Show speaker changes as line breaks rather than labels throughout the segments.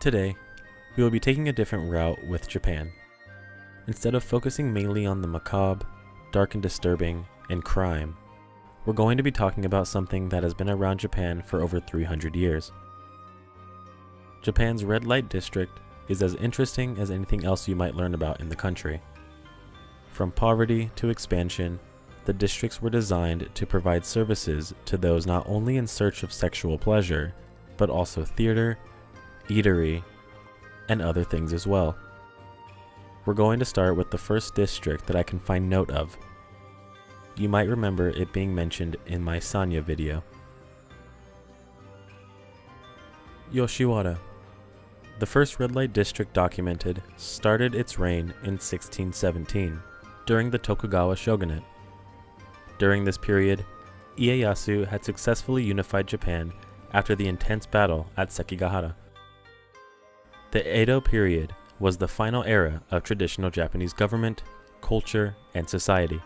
Today, we will be taking a different route with Japan. Instead of focusing mainly on the macabre, dark and disturbing, and crime, we're going to be talking about something that has been around Japan for over 300 years. Japan's red light district is as interesting as anything else you might learn about in the country. From poverty to expansion, the districts were designed to provide services to those not only in search of sexual pleasure, but also theater, eatery, and other things as well. We're going to start with the first district that I can find note of. You might remember it being mentioned in my Sanya video. Yoshiwara. The first red light district documented started its reign in 1617, during the Tokugawa shogunate. During this period, Ieyasu had successfully unified Japan after the intense battle at Sekigahara. The Edo period was the final era of traditional Japanese government, culture, and society.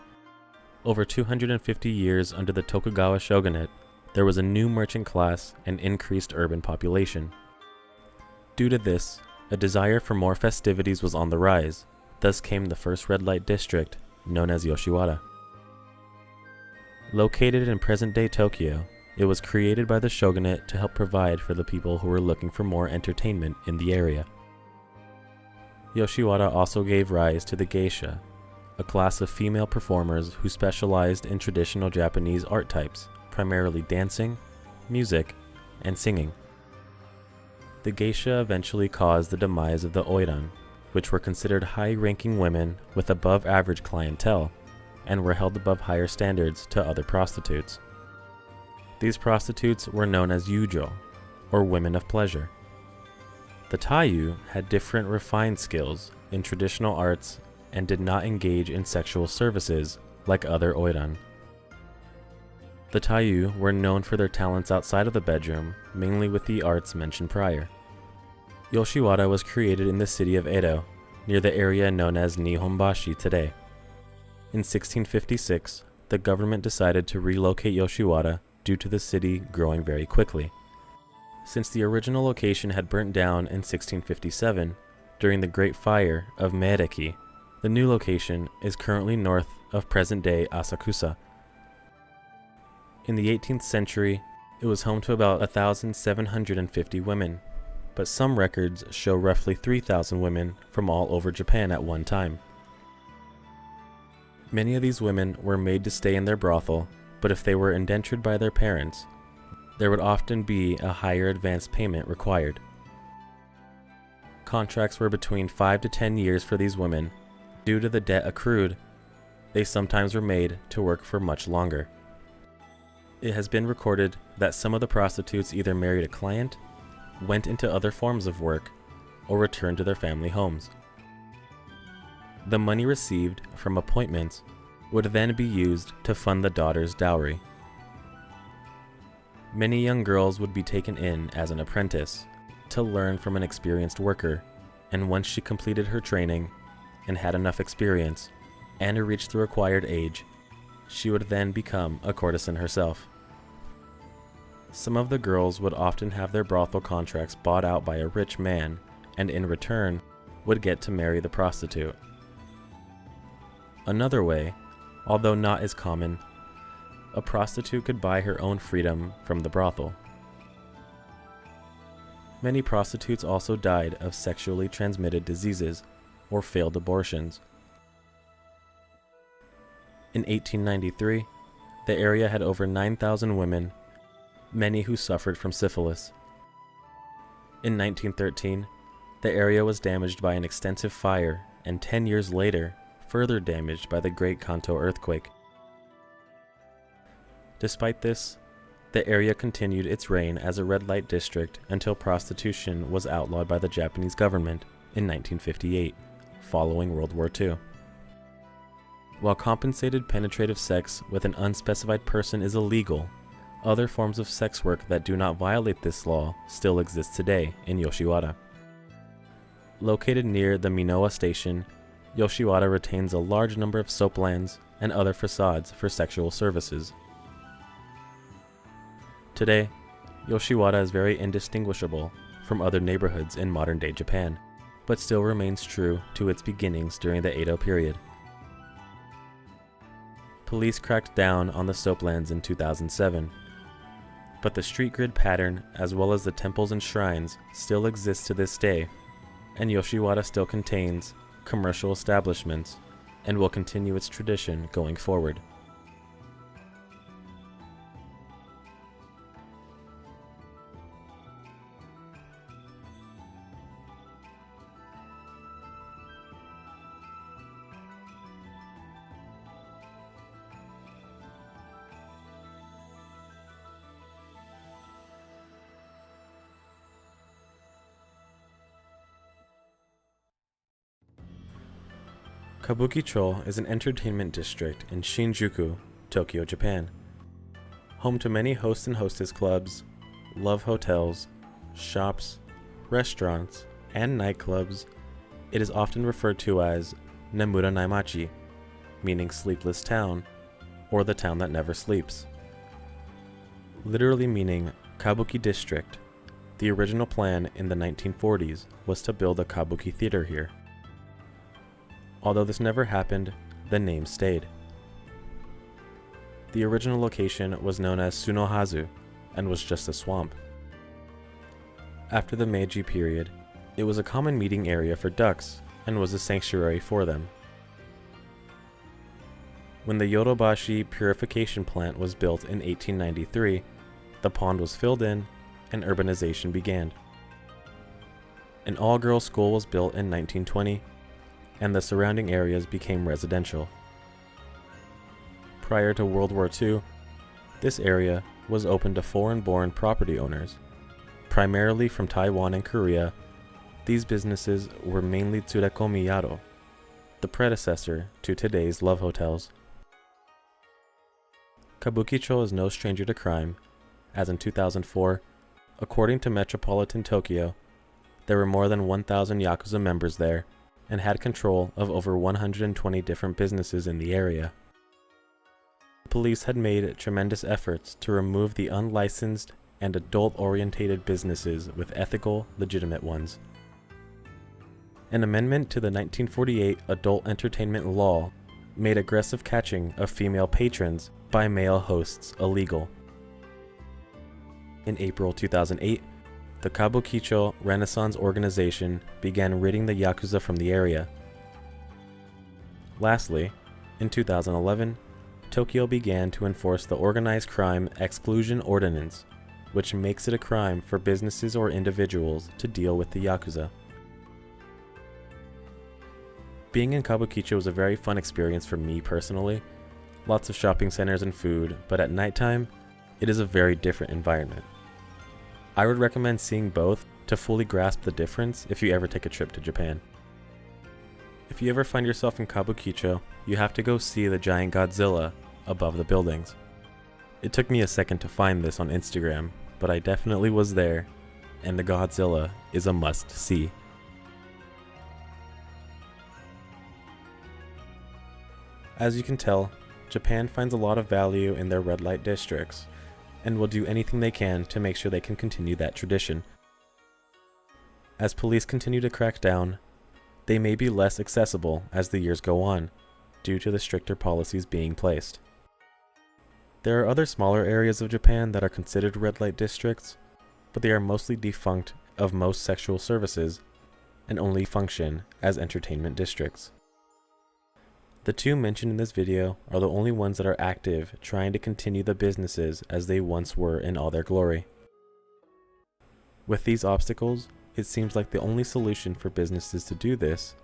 Over 250 years under the Tokugawa shogunate, there was a new merchant class and increased urban population. Due to this, a desire for more festivities was on the rise. Thus came the first red light district, known as Yoshiwara. Located in present-day Tokyo, it was created by the shogunate to help provide for the people who were looking for more entertainment in the area. Yoshiwara also gave rise to the geisha, a class of female performers who specialized in traditional Japanese art types, primarily dancing, music, and singing. The geisha eventually caused the demise of the oiran, which were considered high-ranking women with above-average clientele, and were held above higher standards to other prostitutes. These prostitutes were known as yujo, or women of pleasure. The taiyu had different refined skills in traditional arts and did not engage in sexual services like other oiran. The taiyu were known for their talents outside of the bedroom, mainly with the arts mentioned prior. Yoshiwara was created in the city of Edo, near the area known as Nihonbashi today. In 1656, the government decided to relocate Yoshiwara due to the city growing very quickly. Since the original location had burnt down in 1657 during the Great Fire of Meireki, the new location is currently north of present-day Asakusa. In the 18th century, it was home to about 1,750 women, but some records show roughly 3,000 women from all over Japan at one time. Many of these women were made to stay in their brothel, but if they were indentured by their parents, there would often be a higher advance payment required. Contracts were between 5 to 10 years for these women. Due to the debt accrued, they sometimes were made to work for much longer. It has been recorded that some of the prostitutes either married a client, went into other forms of work, or returned to their family homes. The money received from appointments would then be used to fund the daughter's dowry. Many young girls would be taken in as an apprentice to learn from an experienced worker, and once she completed her training and had enough experience and reached the required age, she would then become a courtesan herself. Some of the girls would often have their brothel contracts bought out by a rich man, and in return would get to marry the prostitute. Another way, although not as common, a prostitute could buy her own freedom from the brothel. Many prostitutes also died of sexually transmitted diseases or failed abortions. In 1893, the area had over 9,000 women, many who suffered from syphilis. In 1913, the area was damaged by an extensive fire, and 10 years later, further damaged by the Great Kanto earthquake. Despite this, the area continued its reign as a red light district until prostitution was outlawed by the Japanese government in 1958, following World War II. While compensated penetrative sex with an unspecified person is illegal, other forms of sex work that do not violate this law still exist today in Yoshiwara. Located near the Minowa station, Yoshiwara retains a large number of soaplands and other facades for sexual services. Today, Yoshiwara is very indistinguishable from other neighborhoods in modern-day Japan, but still remains true to its beginnings during the Edo period. Police cracked down on the soaplands in 2007, but the street grid pattern, as well as the temples and shrines, still exists to this day, and Yoshiwara still contains commercial establishments and will continue its tradition going forward. Kabukicho is an entertainment district in Shinjuku, Tokyo, Japan. Home to many host and hostess clubs, love hotels, shops, restaurants, and nightclubs, it is often referred to as Nemura Naimachi, meaning sleepless town, or the town that never sleeps. Literally meaning Kabuki district, the original plan in the 1940s was to build a Kabuki theater here. Although this never happened, the name stayed. The original location was known as Tsunohazu and was just a swamp. After the Meiji period, it was a common meeting area for ducks and was a sanctuary for them. When the Yodobashi purification plant was built in 1893, the pond was filled in and urbanization began. An all-girls school was built in 1920, and the surrounding areas became residential. Prior to World War II, this area was open to foreign-born property owners. Primarily from Taiwan and Korea, these businesses were mainly Tsurekomi Yado, the predecessor to today's love hotels. Kabukicho is no stranger to crime, as in 2004, according to Metropolitan Tokyo, there were more than 1,000 Yakuza members there, and had control of over 120 different businesses in the area. Police had made tremendous efforts to remove the unlicensed and adult-orientated businesses with ethical, legitimate ones. An amendment to the 1948 Adult Entertainment Law made aggressive catching of female patrons by male hosts illegal. In April 2008, the Kabukicho Renaissance Organization began ridding the Yakuza from the area. Lastly, in 2011, Tokyo began to enforce the Organized Crime Exclusion Ordinance, which makes it a crime for businesses or individuals to deal with the Yakuza. Being in Kabukicho was a very fun experience for me personally. Lots of shopping centers and food, but at nighttime, it is a very different environment. I would recommend seeing both to fully grasp the difference if you ever take a trip to Japan. If you ever find yourself in Kabukicho, you have to go see the giant Godzilla above the buildings. It took me a second to find this on Instagram, but I definitely was there, and the Godzilla is a must-see. As you can tell, Japan finds a lot of value in their red light districts, and will do anything they can to make sure they can continue that tradition. As police continue to crack down, they may be less accessible as the years go on, due to the stricter policies being placed. There are other smaller areas of Japan that are considered red light districts, but they are mostly defunct of most sexual services, and only function as entertainment districts. The two mentioned in this video are the only ones that are active trying to continue the businesses as they once were in all their glory. With these obstacles, it seems like the only solution for businesses to do this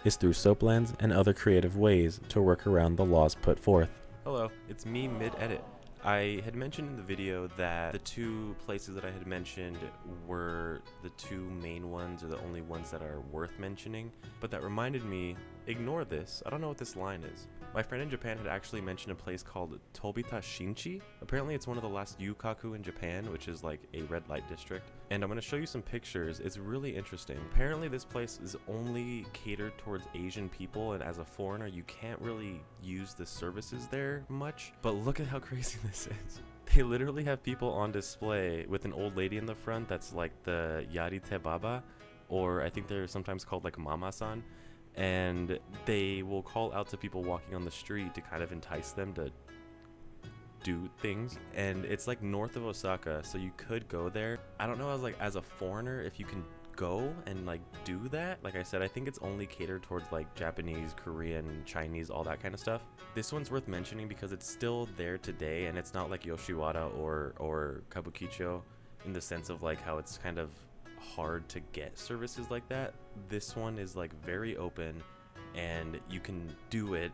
is through soaplands and other creative ways to work around the laws put forth. Hello, it's me mid-edit. I had mentioned in the video that the two places that I had mentioned were the two main ones, or the only ones that are worth mentioning, but that reminded me, ignore this, I don't know what this line is. My friend in Japan had actually mentioned a place called Tobita Shinchi. Apparently it's one of the last yukaku in Japan, which is like a red light district. And I'm going to show you some pictures. It's really interesting. Apparently this place is only catered towards Asian people, and as a foreigner you can't really use the services there much. But look at how crazy this is. They literally have people on display with an old lady in the front that's like the Yarite Baba, or I think they're sometimes called like Mama-san, and they will call out to people walking on the street to kind of entice them to do things. And it's like north of Osaka, so you could go there. I don't know, as a foreigner, if you can go and like do that. Like I said, I think it's only catered towards like Japanese, Korean, Chinese, all that kind of stuff. This one's worth mentioning because it's still there today, and it's not like Yoshiwara or Kabukicho in the sense of like how it's kind of hard to get services like that. This one is like very open, and you can do it.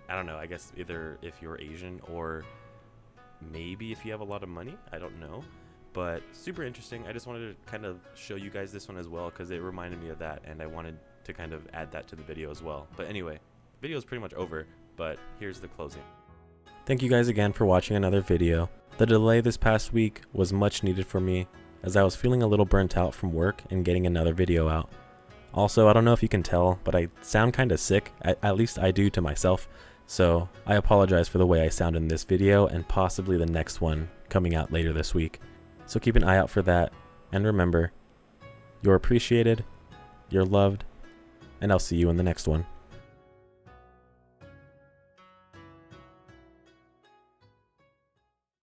I don't know, I guess either if you're Asian or maybe if you have a lot of money, I don't know. But super interesting. I just wanted to kind of show you guys this one as well because it reminded me of that, and I wanted to kind of add that to the video as well. But anyway, the video is pretty much over, but here's the closing. Thank you guys again for watching another video. The delay this past week was much needed for me, as I was feeling a little burnt out from work and getting another video out. Also, I don't know if you can tell, but I sound kind of sick, at least I do to myself, so I apologize for the way I sound in this video and possibly the next one coming out later this week. So keep an eye out for that, and remember, you're appreciated, you're loved, and I'll see you in the next one.